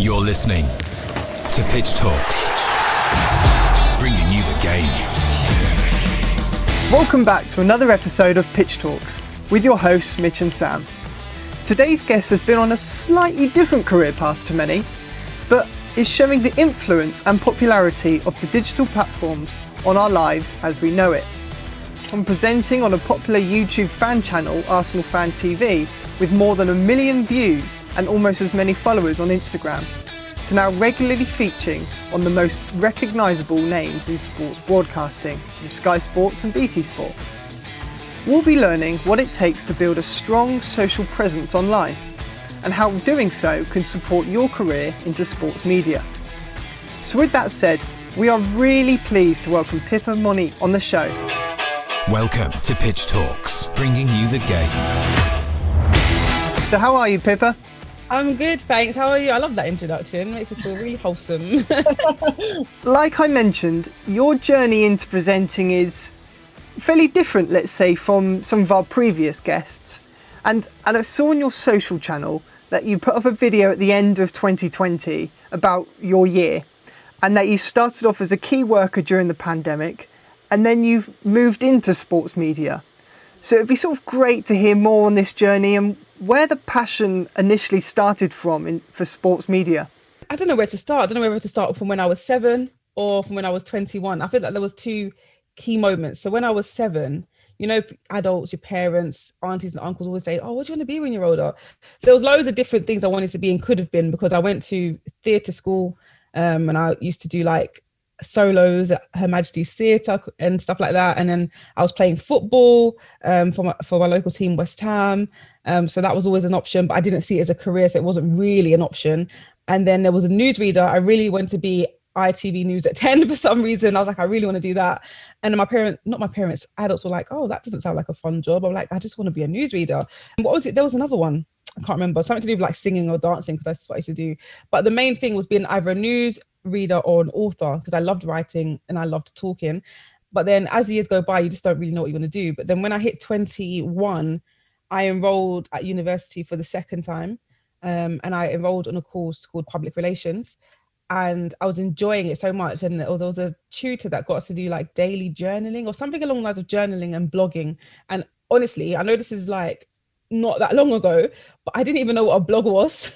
You're listening to Pitch Talks, bringing you the game. Welcome back to another episode of Pitch Talks with your hosts Mitch and Sam. Today's guest has been on a slightly different career path to many, but is showing the influence and popularity of the digital platforms on our lives as we know it. From presenting on a popular YouTube fan channel, Arsenal Fan TV, with more than 1 million views and almost as many followers on Instagram, to now regularly featuring on the most recognisable names in sports broadcasting, from Sky Sports and BT Sport. We'll be learning what it takes to build a strong social presence online, and how doing so can support your career into sports media. So with that said, we are really pleased to welcome Pippa Monique on the show. Welcome to Pitch Talks, bringing you the game. So how are you, Pippa? I'm good, thanks. How are you? I love that introduction. Makes me feel really wholesome. Like I mentioned, your journey into presenting is fairly different, let's say, from some of our previous guests. And I saw on your social channel that you put up a video at the end of 2020 about your year, and that you started off as a key worker during the pandemic, and then you've moved into sports media. So it'd be sort of great to hear more on this journey and where the passion initially started from for sports media. I don't know where to start. I don't know whether to start from when I was 7 or from when I was 21. I feel like there was two key moments. So when I was 7, you know, adults, your parents, aunties and uncles always say, oh, what do you want to be when you're older? So there was loads of different things I wanted to be and could have been, because I went to theatre school and I used to do like solos at Her Majesty's Theatre and stuff like that. And then I was playing football for my local team, West Ham. So that was always an option, but I didn't see it as a career, so it wasn't really an option. And then there was a newsreader. I really wanted to be ITV News at 10 for some reason. I was like, I really want to do that. And then adults were like, oh, that doesn't sound like a fun job. I'm like, I just want to be a newsreader. And what was it? There was another one. I can't remember. Something to do with like singing or dancing, because that's what I used to do. But the main thing was being either a news reader or an author, because I loved writing and I loved talking. But then as the years go by, you just don't really know what you want to do. But then when I hit 21, I enrolled at university for the second time. And I enrolled on a course called Public Relations. And I was enjoying it so much. And there was a tutor that got us to do like daily journaling or something along the lines of journaling and blogging. And honestly, I know this is like not that long ago, but I didn't even know what a blog was.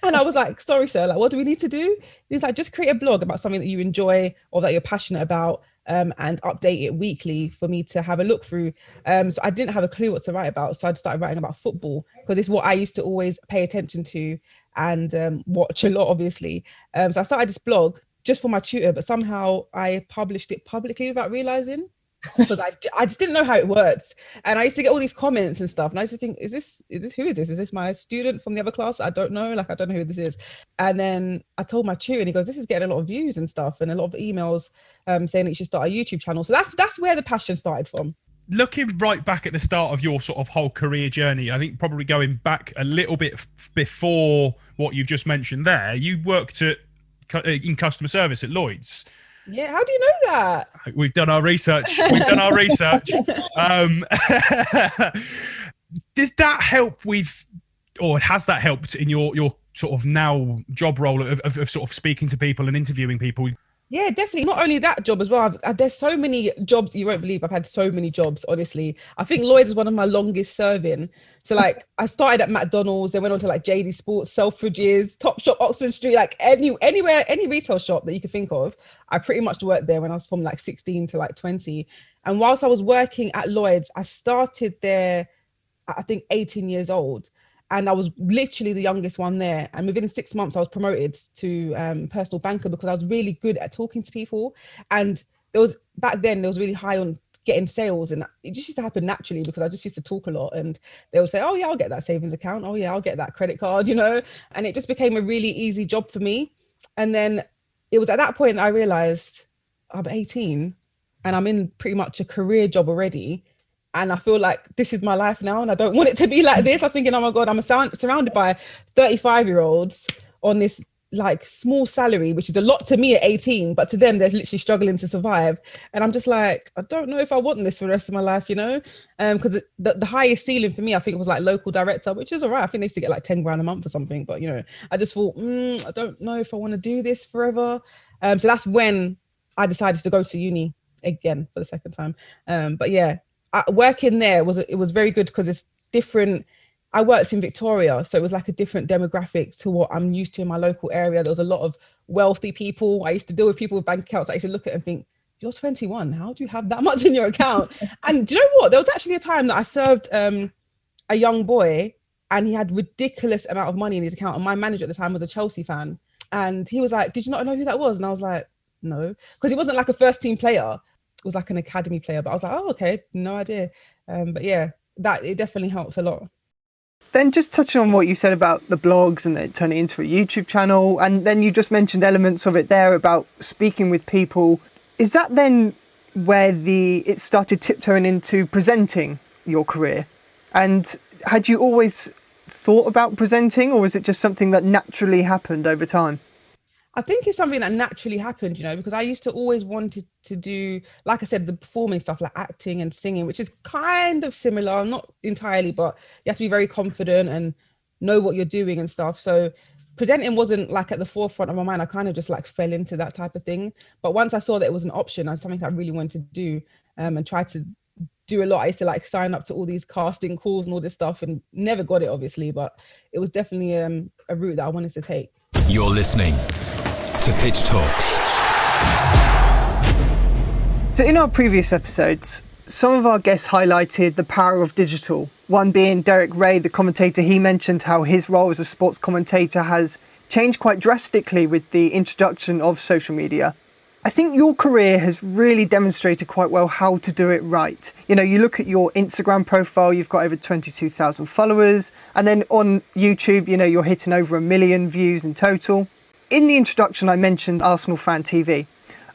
And I was like, sorry, sir, like, what do we need to do? He's like, just create a blog about something that you enjoy or that you're passionate about, and update it weekly for me to have a look through. So I didn't have a clue what to write about. So I started writing about football, because it's what I used to always pay attention to and watch a lot, obviously. So I started this blog just for my tutor, but somehow I published it publicly without realizing, because I just didn't know how it worked. And I used to get all these comments and stuff, and I used to think, who is this? Is this my student from the other class? I don't know who this is. And then I told my tutor, and he goes, this is getting a lot of views and stuff, and a lot of emails saying that you should start a YouTube channel. So that's where the passion started from. Looking right back at the start of your sort of whole career journey, I think probably going back a little bit before what you've just mentioned there, you worked in customer service at Lloyd's. Yeah, how do you know that? We've done our research. Does that help with, or has that helped in your sort of now job role of sort of speaking to people and interviewing people? Yeah, definitely. Not only that job as well. There's so many jobs. You won't believe I've had so many jobs, honestly. I think Lloyd's is one of my longest serving. So like I started at McDonald's, then went on to like JD Sports, Selfridges, Topshop, Oxford Street, like anywhere, any retail shop that you could think of. I pretty much worked there when I was from like 16 to like 20. And whilst I was working at Lloyd's, I started there, I think 18 years old. And I was literally the youngest one there. And within 6 months, I was promoted to personal banker, because I was really good at talking to people. And back then, there was really high on getting sales. And it just used to happen naturally, because I just used to talk a lot. And they would say, oh, yeah, I'll get that savings account. Oh, yeah, I'll get that credit card, you know. And it just became a really easy job for me. And then it was at that point that I realized I'm 18 and I'm in pretty much a career job already. And I feel like this is my life now, and I don't want it to be like this. I was thinking, oh my God, I'm surrounded by 35-year-olds on this like small salary, which is a lot to me at 18, but to them they're literally struggling to survive. And I'm just like, I don't know if I want this for the rest of my life, you know, because the highest ceiling for me, I think it was like local director, which is all right. I think they used to get like 10 grand a month or something, but you know, I just thought, I don't know if I want to do this forever. So that's when I decided to go to uni again for the second time. But yeah, working there was very good because it's different. I worked in Victoria, so it was like a different demographic to what I'm used to in my local area. There was a lot of wealthy people. I used to deal with people with bank accounts. I used to look at and think, you're 21, how do you have that much in your account? And do you know what? There was actually a time that I served a young boy and he had ridiculous amount of money in his account. And my manager at the time was a Chelsea fan. And he was like, did you not know who that was? And I was like, no, because he wasn't like a first team player. It was like an academy player. But I was like, oh, okay, no idea. But yeah, it definitely helps a lot. Then just touching on what you said about the blogs and then turning it into a YouTube channel, and then you just mentioned elements of it there about speaking with people. Is that then where it started tiptoeing into presenting your career? And had you always thought about presenting, or was it just something that naturally happened over time? I think it's something that naturally happened, you know, because I used to always wanted to do, like I said, the performing stuff like acting and singing, which is kind of similar, not entirely, but you have to be very confident and know what you're doing and stuff. So presenting wasn't like at the forefront of my mind. I kind of just like fell into that type of thing. But once I saw that it was an option and something I really wanted to do and tried to do a lot, I used to like sign up to all these casting calls and all this stuff and never got it, obviously, but it was definitely a route that I wanted to take. You're listening to Pitch Talks. So in our previous episodes, some of our guests highlighted the power of digital. One being Derek Ray, the commentator. He mentioned how his role as a sports commentator has changed quite drastically with the introduction of social media. I think your career has really demonstrated quite well how to do it right. You know, you look at your Instagram profile, you've got over 22,000 followers. And then on YouTube, you know, you're hitting over 1 million views in total. In the introduction, I mentioned Arsenal Fan TV,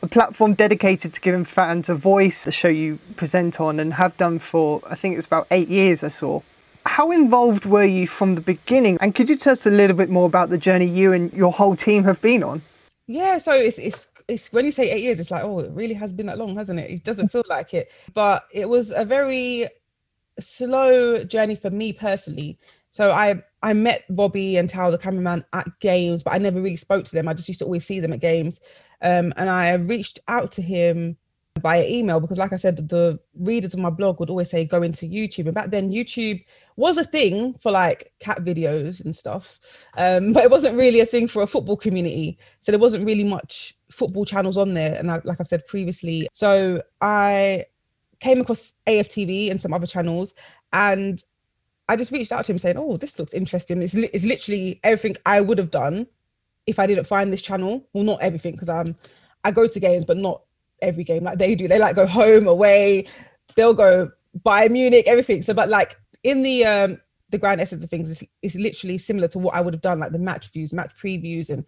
a platform dedicated to giving fans a voice, a show you present on and have done for, I think it's about 8 years I saw. How involved were you from the beginning? And could you tell us a little bit more about the journey you and your whole team have been on? Yeah, so it's when you say 8 years, it's like, oh, it really has been that long, hasn't it? It doesn't feel like it. But it was a very slow journey for me personally. So I met Robbie and Tao, the cameraman, at games, but I never really spoke to them. I just used to always see them at games. And I reached out to him via email because, like I said, the readers of my blog would always say, go into YouTube. And back then, YouTube was a thing for like cat videos and stuff. But it wasn't really a thing for a football community. So there wasn't really much football channels on there. And like I've said previously, so I came across AFTV and some other channels, and I just reached out to him saying, oh, this looks interesting. It's literally everything I would have done if I didn't find this channel. Well, not everything, because I go to games, but not every game like they do. They like go home, away, they'll go Bayern Munich, everything. So, but like in the grand essence of things, it's literally similar to what I would have done, like the match views, match previews, and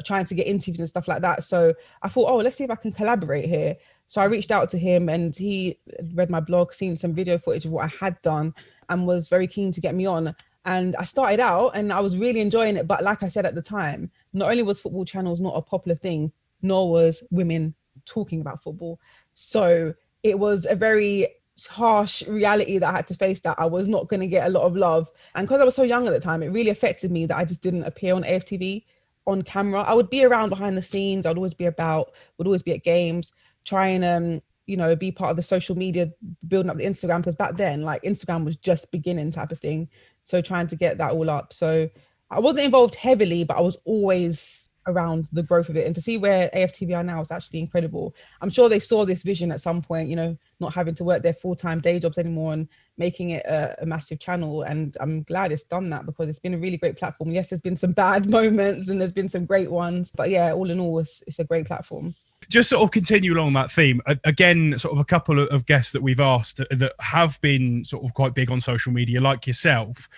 trying to get interviews and stuff like that. So I thought, oh, let's see if I can collaborate here. So I reached out to him and he read my blog, seen some video footage of what I had done, and was very keen to get me on. And I started out and I was really enjoying it. But like I said at the time, not only was football channels not a popular thing, nor was women talking about football. So it was a very harsh reality that I had to face, that I was not going to get a lot of love. And because I was so young at the time, it really affected me that I just didn't appear on AFTV on camera. I would be around behind the scenes. I'd always be would always be at games, try and be part of the social media, building up the Instagram, because back then, like, Instagram was just beginning type of thing. So trying to get that all up. So I wasn't involved heavily, but I was always around the growth of it. And to see where AFTV are now is actually incredible. I'm sure they saw this vision at some point, not having to work their full-time day jobs anymore and making it a massive channel. And I'm glad it's done that, because it's been a really great platform. Yes, there's been some bad moments and there's been some great ones, but yeah, all in all, it's a great platform. Just sort of continue along that theme. Again, sort of a couple of guests that we've asked that have been sort of quite big on social media, like yourself,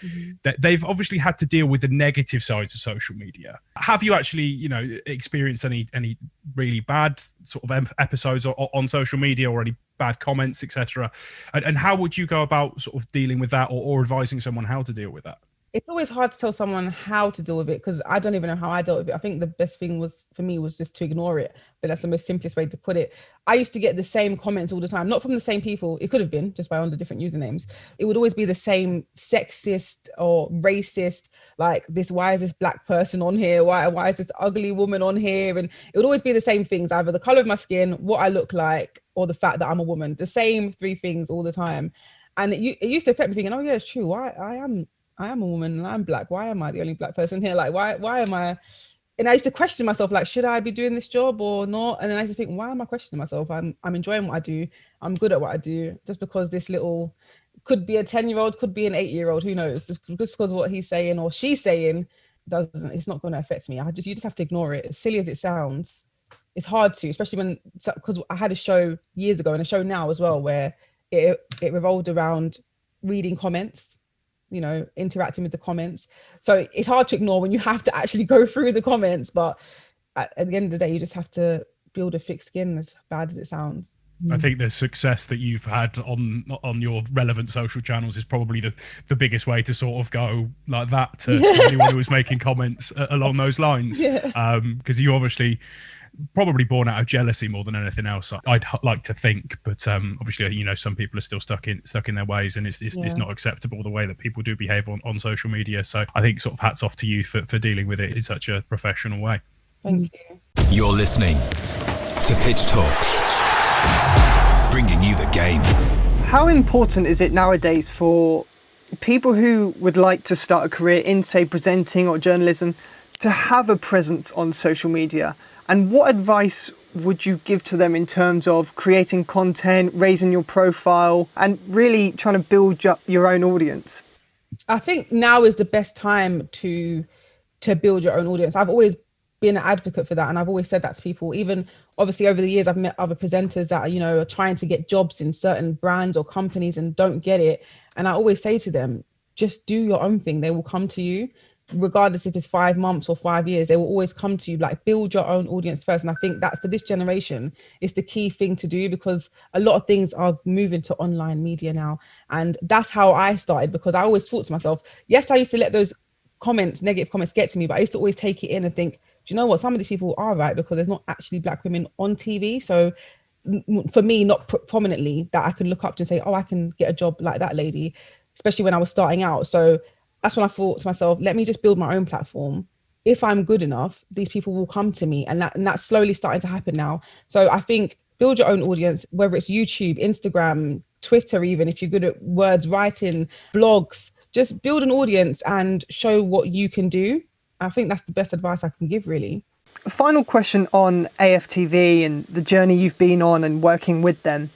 that they've obviously had to deal with the negative sides of social media. Have you actually, experienced any really bad sort of episodes on social media, or any bad comments, etc.? And how would you go about sort of dealing with that, or advising someone how to deal with that? It's always hard to tell someone how to deal with it, because I don't even know how I dealt with it. I think the best thing was for me was just to ignore it, but that's the most simplest way to put it. I used to get the same comments all the time, not from the same people. It could have been just by under different usernames. It would always be the same sexist or racist, like this, why is this black person on here? Why is this ugly woman on here? And it would always be the same things, either the color of my skin, what I look like, or the fact that I'm a woman. The same three things all the time. And it used to affect me thinking, oh yeah, it's true. I am a woman and I'm black. Why am I the only black person here? Like, why am I? And I used to question myself, like, should I be doing this job or not? And then I used to think, why am I questioning myself? I'm enjoying what I do. I'm good at what I do. Just because this little, could be a 10-year-old, could be an 8-year-old, who knows? Just because of what he's saying or she's saying, it's not going to affect me. You just have to ignore it. As silly as it sounds, it's hard to, especially because I had a show years ago and a show now as well, where it revolved around reading comments, interacting with the comments. So it's hard to ignore when you have to actually go through the comments, but at the end of the day, you just have to build a thick skin, as bad as it sounds. I think the success that you've had on your relevant social channels is probably the biggest way to sort of go like that to anyone who was making comments along those lines. Because you obviously probably born out of jealousy more than anything else, I'd like to think, but obviously some people are still stuck in their ways, and it's not acceptable the way that people do behave on social media. So I think sort of hats off to you for dealing with it in such a professional way. Thank you. You're listening to Pitch Talks, bringing you the game. How important is it nowadays for people who would like to start a career in, say, presenting or journalism to have a presence on social media? And what advice would you give to them in terms of creating content, raising your profile, and really trying to build up your own audience? I think now is the best time to build your own audience. I've always been an advocate for that, and I've always said that to people. Even obviously over the years, I've met other presenters that are trying to get jobs in certain brands or companies and don't get it. And I always say to them, just do your own thing. They will come to you. Regardless if it's 5 months or 5 years, they will always come to you. Like, build your own audience first. And I think that for this generation, it's the key thing to do, because a lot of things are moving to online media now. And that's how I started, because I always thought to myself, yes, I used to let those negative comments get to me, but I used to always take it in and think, do you know what? Some of these people are right, because there's not actually black women on TV. So for me, not prominently, that I can look up to and say, oh, I can get a job like that lady, especially when I was starting out. So that's when I thought to myself, let me just build my own platform. If I'm good enough, these people will come to me. And that's slowly starting to happen now. So I think build your own audience, whether it's YouTube, Instagram, Twitter, even if you're good at words, writing, blogs, just build an audience and show what you can do. I think that's the best advice I can give, really. A final question on AFTV and the journey you've been on and working with them.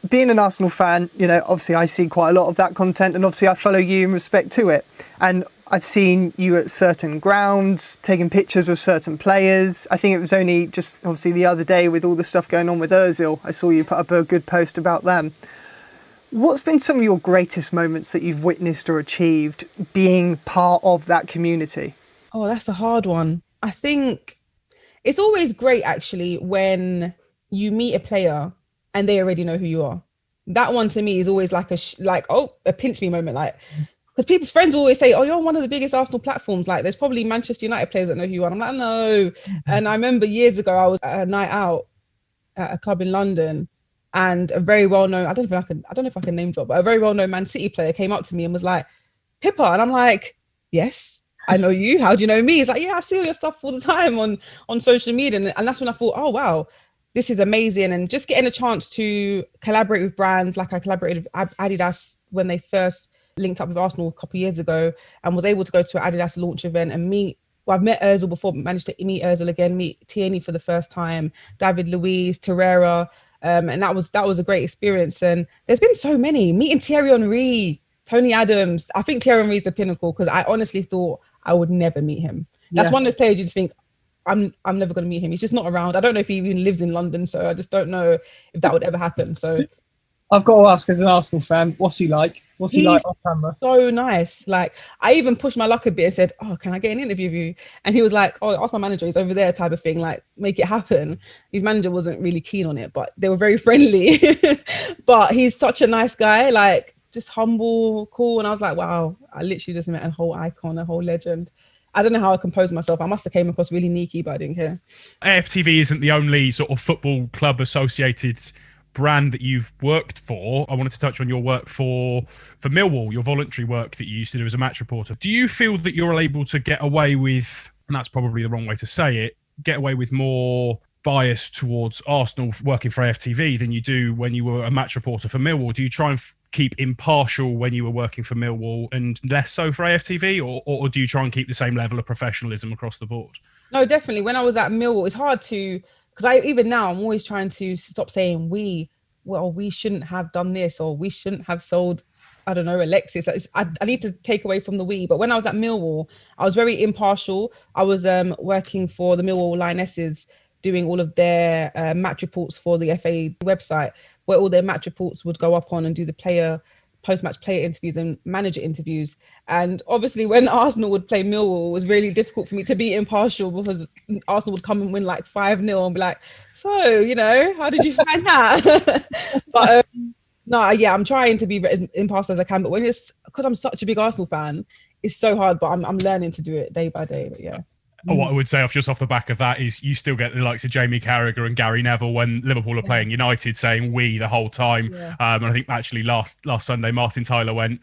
Being an Arsenal fan, obviously I see quite a lot of that content, and obviously I follow you in respect to it. And I've seen you at certain grounds, taking pictures of certain players. I think it was only just obviously the other day with all the stuff going on with Ozil, I saw you put up a good post about them. What's been some of your greatest moments that you've witnessed or achieved being part of that community? Oh, that's a hard one. I think it's always great, actually, when you meet a player and they already know who you are. That one to me is always like a pinch me moment, like, because friends always say, oh, you're on one of the biggest Arsenal platforms. Like, there's probably Manchester United players that know who you are. And I'm like, no. And I remember years ago, I was at a night out at a club in London, and a very well-known, I don't know if I can name drop, but a very well-known Man City player came up to me and was like, Pippa. And I'm like, yes, I know you. How do you know me? He's like, yeah, I see all your stuff all the time on social media. And that's when I thought, oh, wow, this is amazing. And just getting a chance to collaborate with brands, like I collaborated with Adidas when they first linked up with Arsenal a couple of years ago, and was able to go to an Adidas launch event and I've met Ozil before, but managed to meet Ozil again, meet Tierney for the first time, David Luiz, Torreira. And that was a great experience. And there's been so many. Meeting Thierry Henry, Tony Adams. I think Thierry Henry is the pinnacle, because I honestly thought I would never meet him. That's one of those players you just think, I'm never going to meet him. He's just not around. I don't know if he even lives in London, so I just don't know if that would ever happen. So I've got to ask, as an Arsenal fan, what's he like? What's he like on camera? So nice. Like, I even pushed my luck a bit and said, oh, can I get an interview with you? And he was like, oh, ask my manager, he's over there, type of thing, like, make it happen. His manager wasn't really keen on it, but they were very friendly. But he's such a nice guy. Like, just humble, cool. And I was like, wow, I literally just met a whole icon, a whole legend. I don't know how I composed myself. I must have came across really sneaky, but I didn't care. AFTV isn't the only sort of football club associated brand that you've worked for. I wanted to touch on your work for Millwall, your voluntary work that you used to do as a match reporter. Do you feel that you're able to get away with, and that's probably the wrong way to say it, get away with more bias towards Arsenal working for AFTV than you do when you were a match reporter for Millwall? Do you try and keep impartial when you were working for Millwall and less so for AFTV, or do you try and keep the same level of professionalism across the board? No, definitely. When I was at Millwall, it's hard to, because even now I'm always trying to stop saying we shouldn't have done this, or we shouldn't have sold, I don't know, Alexis. I need to take away from the we. But when I was at Millwall, I was very impartial. I was working for the Millwall Lionesses, doing all of their match reports for the FA website, where all their match reports would go up on, and do the post-match player interviews and manager interviews. And obviously when Arsenal would play Millwall, it was really difficult for me to be impartial, because Arsenal would come and win like 5-0 and be like, so, how did you find that? But no, yeah, I'm trying to be as impartial as I can. But when it's, because I'm such a big Arsenal fan, it's so hard, but I'm learning to do it day by day. But yeah. What I would say off the back of that is you still get the likes of Jamie Carragher and Gary Neville when Liverpool are playing United saying we the whole time. Yeah. And I think actually last Sunday, Martin Tyler went,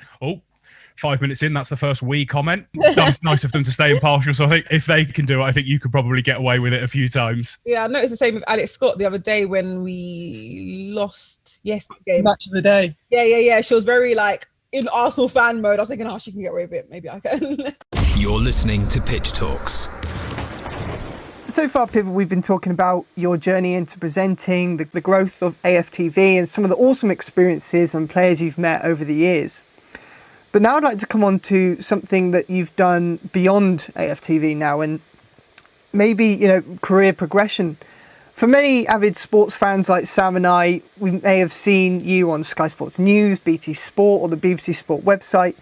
5 minutes in, that's the first we comment. Nice of them to stay impartial. So I think if they can do it, I think you could probably get away with it a few times. Yeah, I noticed the same with Alex Scott the other day when we lost that game. Match of the day. Yeah. She was very like in Arsenal fan mode. I was thinking, she can get away with it. Maybe I can. You're listening to Pitch Talks. So far, Pippa, we've been talking about your journey into presenting, the growth of AFTV, and some of the awesome experiences and players you've met over the years. But now I'd like to come on to something that you've done beyond AFTV now, and maybe, career progression. For many avid sports fans like Sam and I, we may have seen you on Sky Sports News, BT Sport, or the BBC Sport website.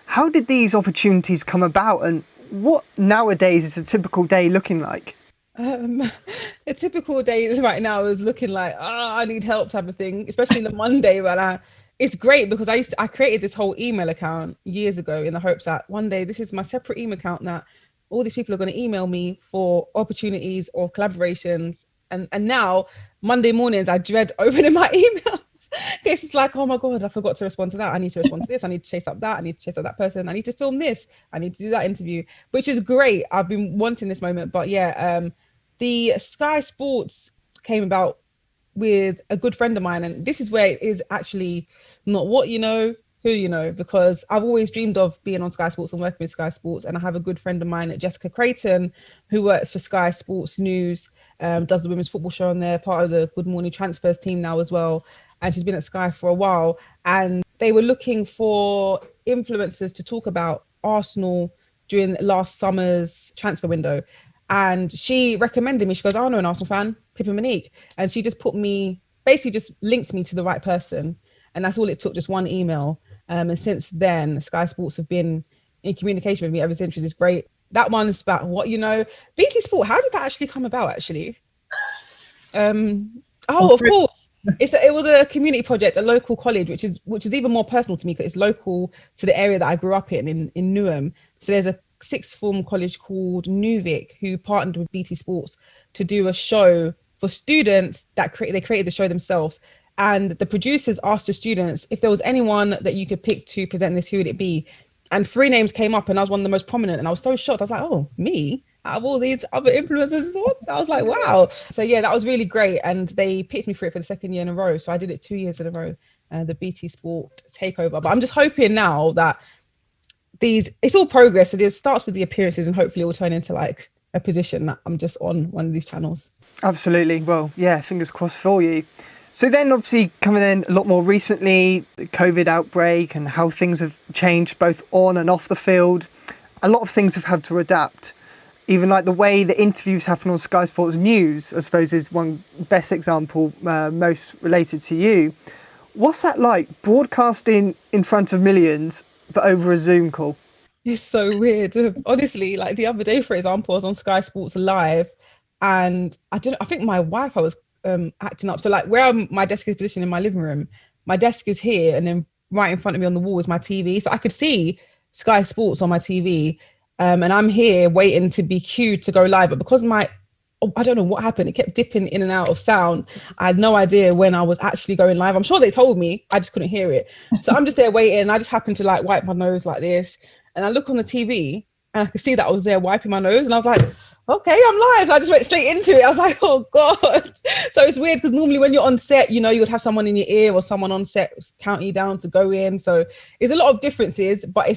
How did these opportunities come about, and what nowadays is a typical day looking like? A typical day right now is looking like, I need help type of thing, especially the Monday when it's great because I created this whole email account years ago in the hopes that one day this is my separate email account that all these people are going to email me for opportunities or collaborations. And now Monday mornings, I dread opening my emails. It's just like, oh my God, I forgot to respond to that. I need to respond to this. I need to chase up that. I need to chase up that person. I need to film this. I need to do that interview, which is great. I've been wanting this moment, but yeah, the Sky Sports came about with a good friend of mine. And this is where it is actually not what you know, who you know, because I've always dreamed of being on Sky Sports and working with Sky Sports. And I have a good friend of mine, Jessica Creighton, who works for Sky Sports News, does the women's football show on there, part of the Good Morning Transfers team now as well. And she's been at Sky for a while. And they were looking for influencers to talk about Arsenal during last summer's transfer window. And she recommended me. She goes, I know an Arsenal fan, Pippa Monique. And she just basically just links me to the right person. And that's all it took, just one email. And since then, Sky Sports have been in communication with me ever since, which is great. That one's about what you know. BT Sport, how did that actually come about, actually? Of course. It was a community project, a local college, which is even more personal to me because it's local to the area that I grew up in Newham. So there's a sixth form college called Newvic who partnered with BT Sports to do a show for students they created the show themselves. And the producers asked the students if there was anyone that you could pick to present this, who would it be? And 3 names came up and I was one of the most prominent. And I was so shocked. I was like, oh, me? Out of all these other influencers? I was like, wow. So yeah, that was really great. And they picked me for it for the 2nd year in a row. So I did it 2 years in a row, the BT Sport takeover. But I'm just hoping now that it's all progress. So it starts with the appearances and hopefully it will turn into like a position that I'm just on one of these channels. Absolutely. Well, yeah, fingers crossed for you. So then obviously coming in a lot more recently, the COVID outbreak and how things have changed both on and off the field. A lot of things have had to adapt. Even like the way the interviews happen on Sky Sports News, I suppose, is one best example, most related to you. What's that like, broadcasting in front of millions, but over a Zoom call? It's so weird. Honestly, like the other day, for example, I was on Sky Sports Live and I think my Wi-Fi was acting up. So like where my desk is positioned in my living room, my desk is here and then right in front of me on the wall is my TV. So I could see Sky Sports on my TV. And I'm here waiting to be queued to go live. But because I don't know what happened, it kept dipping in and out of sound. I had no idea when I was actually going live. I'm sure they told me, I just couldn't hear it. So I'm just there waiting. And I just happened to like wipe my nose like this. And I look on the TV and I could see that I was there wiping my nose. And I was like, okay, I'm live. So I just went straight into it. I was like, oh God. So it's weird because normally when you're on set, you know, you would have someone in your ear or someone on set counting you down to go in. So it's a lot of differences, but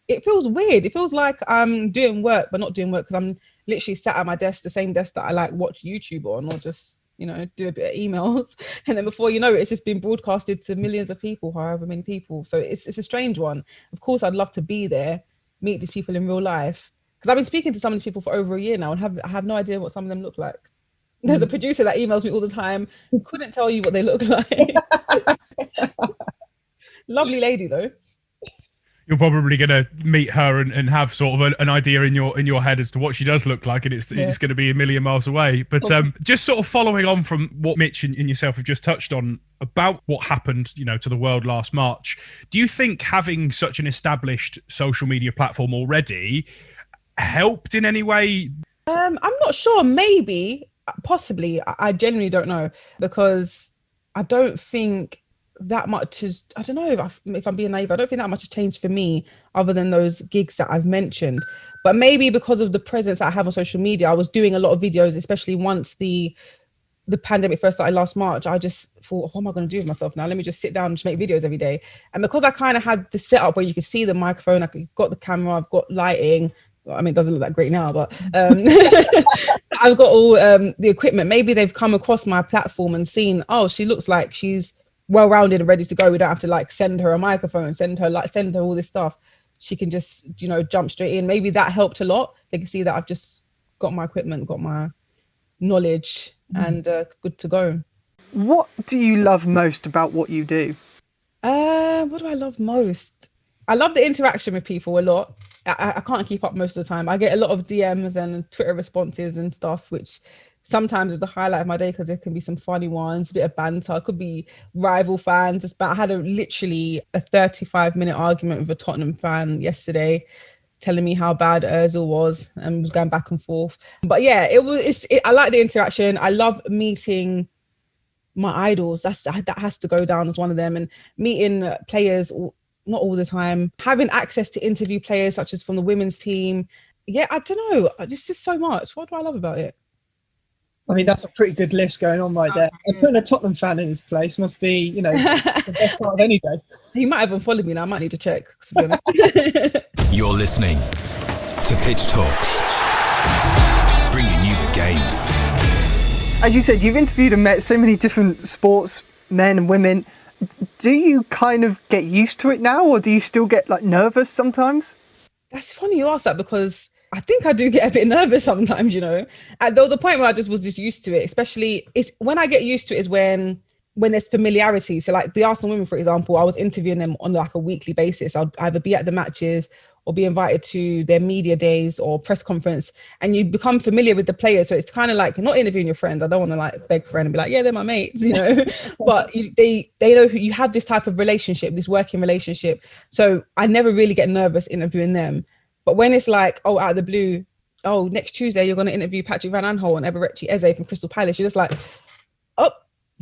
it feels weird. It feels like I'm doing work, but not doing work because I'm literally sat at my desk, the same desk that I like watch YouTube on, or just, you know, do a bit of emails. And then before you know it, it's just been broadcasted to millions of people, however many people. So it's a strange one. Of course, I'd love to be there, meet these people in real life. Because I've been speaking to some of these people for over a year now and I have no idea what some of them look like. There's a producer that emails me all the time. Couldn't tell you what they look like. Lovely lady though. You're probably going to meet her and have sort of an idea in your head as to what she does look like, and it's going to be a million miles away. But just sort of following on from what Mitch and yourself have just touched on about what happened, you know, to the world last March, do you think having such an established social media platform already helped in any way? I'm not sure. Maybe, possibly. I genuinely don't know, because I don't think that much is, I don't know if I'm being naive, I don't think that much has changed for me other than those gigs that I've mentioned. But maybe because of the presence I have on social media, I was doing a lot of videos, especially once the pandemic first started last March. I just thought, what am I going to do with myself now? Let me just sit down and just make videos every day. And because I kind of had the setup where you could see the microphone, I've got the camera, I've got lighting. I mean, it doesn't look that great now, but I've got all the equipment. Maybe they've come across my platform and seen, oh, she looks like she's well-rounded and ready to go. We don't have to like send her a microphone, send her all this stuff. She can just, you know, jump straight in. Maybe that helped a lot. They can see that I've just got my equipment, got my knowledge, and good to go. What do you love most about what you do? What do I love most? I love the interaction with people a lot. I can't keep up most of the time. I get a lot of DMs and Twitter responses and stuff, which sometimes is the highlight of my day because there can be some funny ones, a bit of banter. It could be rival fans. I had literally a 35-minute argument with a Tottenham fan yesterday, telling me how bad Ozil was, and was going back and forth. But yeah, I like the interaction. I love meeting my idols. That has to go down as one of them, and meeting players, not all the time, having access to interview players such as from the women's team. Yeah, I don't know. It's just so much. What do I love about it? I mean, that's a pretty good list going on right there. And putting a Tottenham fan in his place must be, you know, the best part of any day. He might have unfollowed me now. I might need to check. To be honest. You're listening to Pitch Talks, bringing you the game. As you said, you've interviewed and met so many different sports men and women. Do you kind of get used to it now, or do you still get like nervous sometimes? That's funny you ask that, because I think I do get a bit nervous sometimes, you know. And there was a point where I was just used to it. Especially, it's when I get used to it is when there's familiarity. So like the Arsenal women, for example, I was interviewing them on like a weekly basis. I'd either be at the matches or be invited to their media days or press conference, and you become familiar with the players. So it's kind of like, you're not interviewing your friends. I don't want to like beg friend and be like, yeah, they're my mates, you know. But they know who you have, this type of relationship, this working relationship. So I never really get nervous interviewing them. But when it's like, oh, out of the blue, oh, next Tuesday you're going to interview Patrick Van Aanholt and Eberechi Eze from Crystal Palace, you're just like, oh,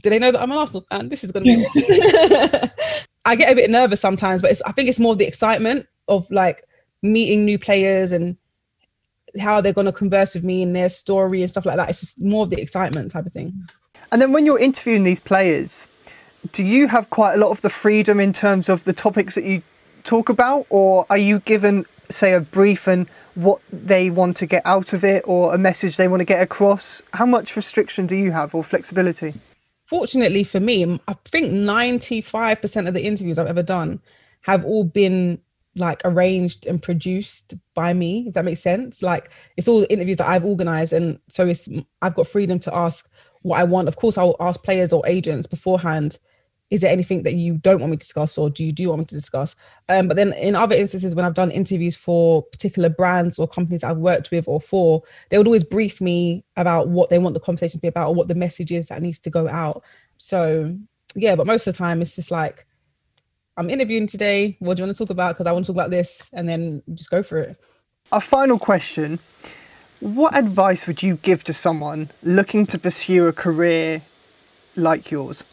do they know that I'm an Arsenal fan? This is going to be I get a bit nervous sometimes, but I think it's more the excitement of like meeting new players and how they're going to converse with me and their story and stuff like that. It's just more of the excitement type of thing. And then when you're interviewing these players, do you have quite a lot of the freedom in terms of the topics that you talk about, or are you given, say, a brief and what they want to get out of it, or a message they want to get across? How much restriction do you have, or flexibility? Fortunately for me, I think 95% of the interviews I've ever done have all been like arranged and produced by me, if that makes sense. Like it's all interviews that I've organized, and so I've got freedom to ask what I want. Of course, I'll ask players or agents beforehand, is there anything that you don't want me to discuss, or do you want me to discuss? But then in other instances, when I've done interviews for particular brands or companies that I've worked with or for, they would always brief me about what they want the conversation to be about, or what the message is that needs to go out. So yeah, but most of the time it's just like, I'm interviewing today. What do you want to talk about? Because I want to talk about this, and then just go for it. Our final question. What advice would you give to someone looking to pursue a career like yours?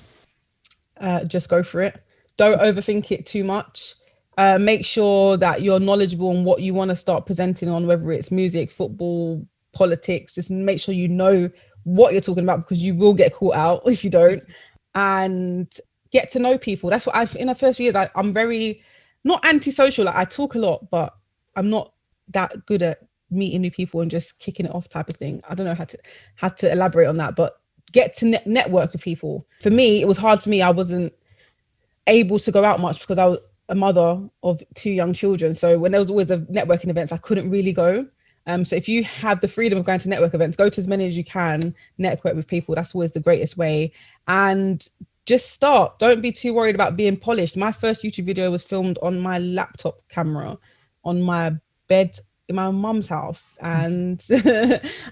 Just go for it. Don't overthink it too much. Make sure that you're knowledgeable on what you want to start presenting on, whether it's music, football, politics. Just make sure you know what you're talking about, because you will get caught out if you don't. And get to know people. That's what in the first few years, I'm very, not antisocial. Like, I talk a lot, but I'm not that good at meeting new people and just kicking it off type of thing. I don't know how to elaborate on that, but get to network with people. For me, it was hard for me. I wasn't able to go out much because I was a mother of 2 young children. So when there was always a networking events, I couldn't really go. So if you have the freedom of going to network events, go to as many as you can, network with people. That's always the greatest way. And just start. Don't be too worried about being polished. My first YouTube video was filmed on my laptop camera on my bed in my mum's house. And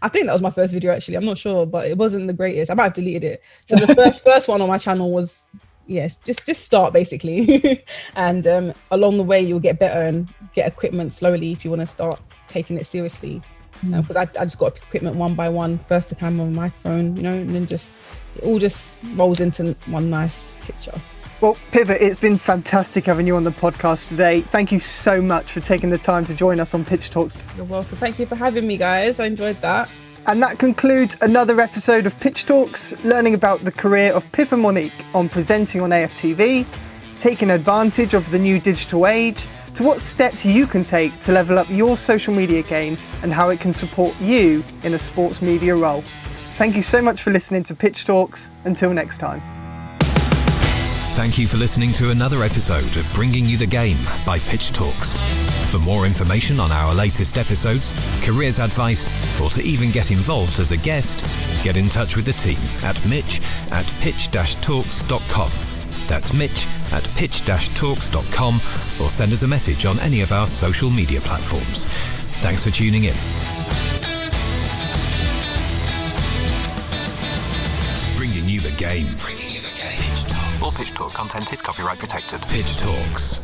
I think that was my first video, actually. I'm not sure, but it wasn't the greatest. I might have deleted it. So the first one on my channel was, yes, just start, basically. And along the way, you'll get better and get equipment slowly if you want to start taking it seriously. Because I just got equipment one by one. First the camera, my phone, and then it all just rolls into one nice picture. Well, Pippa, it's been fantastic having you on the podcast today. Thank you so much for taking the time to join us on Pitch Talks. You're welcome. Thank you for having me, guys. I enjoyed that. And that concludes another episode of Pitch Talks, learning about the career of Pippa Monique on presenting on AFTV, taking advantage of the new digital age, to what steps you can take to level up your social media game and how it can support you in a sports media role. Thank you so much for listening to Pitch Talks. Until next time. Thank you for listening to another episode of Bringing You the Game by Pitch Talks. For more information on our latest episodes, careers advice, or to even get involved as a guest, get in touch with the team at mitch@pitch-talks.com. That's mitch@pitch-talks.com, or send us a message on any of our social media platforms. Thanks for tuning in. Bringing you the game. Pitch Talks. All Pitch Talk content is copyright protected. Pitch Talks.